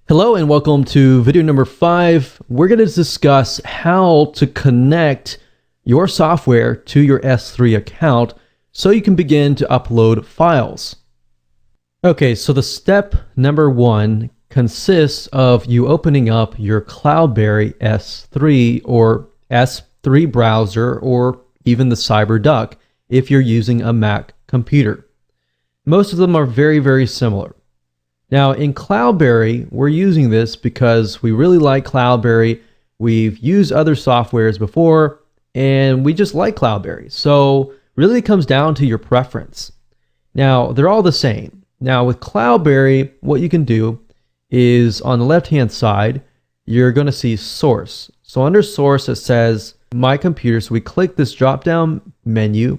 Hello and welcome to video number 5. We're going to discuss how to connect your software to your S3 account so you can begin to upload files. Okay, so the step number 1 consists of you opening up your Cloudberry S3 or S3 browser or even the CyberDuck if you're using a Mac computer. Most of them are very similar. Now in Cloudberry, we're using this because we really like Cloudberry. We've used other softwares before and we just like Cloudberry. So really it comes down to your preference. Now they're all the same. Now with Cloudberry, what you can do is on the left-hand side, you're going to see source. So under source, it says my computer. So we click this drop-down menu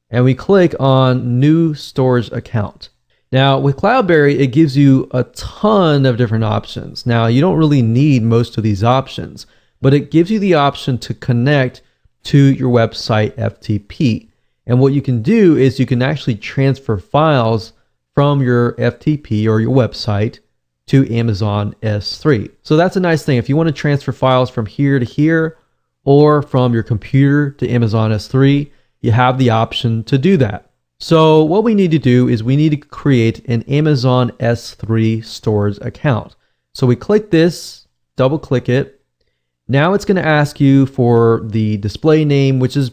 and we click on new storage account. Now with Cloudberry, it gives you a ton of different options. Now you don't really need most of these options, but it gives you the option to connect to your website FTP. And what you can do is you can actually transfer files from your FTP or your website to Amazon S3. So that's a nice thing. If you want to transfer files from here to here or from your computer to Amazon S3, you have the option to do that. So what we need to do is we need to create an Amazon S3 storage account. So we click this, double click it. Now it's going to ask you for the display name, which is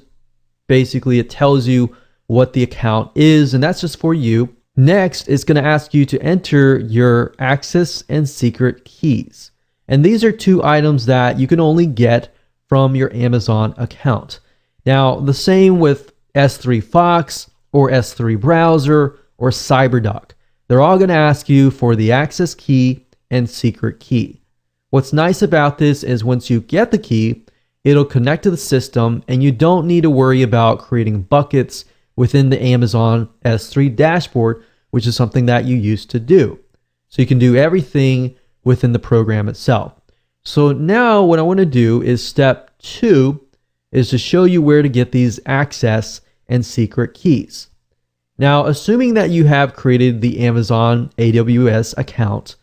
basically it tells you what the account is, and that's just for you. Next, it's going to ask you to enter your access and secret keys. And these are two items that you can only get from your Amazon account. Now, the same with S3 Fox, or S3 browser, or CyberDuck. They're all going to ask you for the access key and secret key. What's nice about this is once you get the key, it'll connect to the system and you don't need to worry about creating buckets within the Amazon S3 dashboard, which is something that you used to do. So you can do everything within the program itself. So now what I want to do is step 2 is to show you where to get these access and secret keys. Now, assuming that you have created the Amazon AWS account,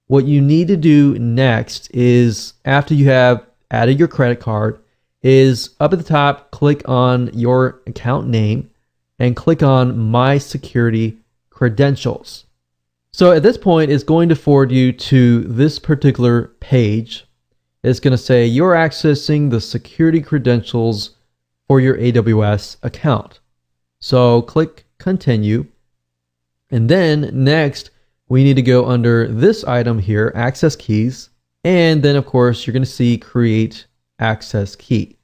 what you need to do next is, after you have added your credit card, is up at the top, click on your account name and click on My Security Credentials. So at this point, it's going to forward you to this particular page. It's going to say you're accessing the security credentials for your AWS account. So click continue. And then next, we need to go under this item here, access keys. And then of course, you're going to see create access key.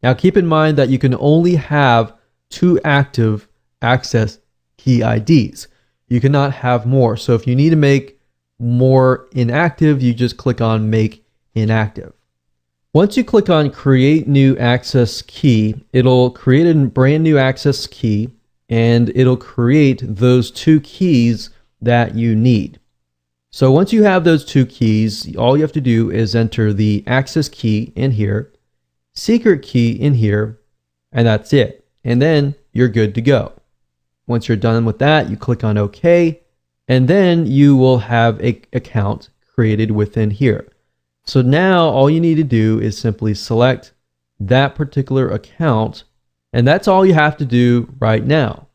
Now keep in mind that you can only have 2 active access key IDs. You cannot have more. So if you need to make more inactive, you just click on make inactive. Once you click on create new access key, it'll create a brand new access key and it'll create those 2 keys that you need. So once you have those 2 keys, all you have to do is enter the access key in here, secret key in here, and that's it. And then you're good to go. Once you're done with that, you click on OK, and then you will have an account created within here. So now all you need to do is simply select that particular account, and that's all you have to do right now.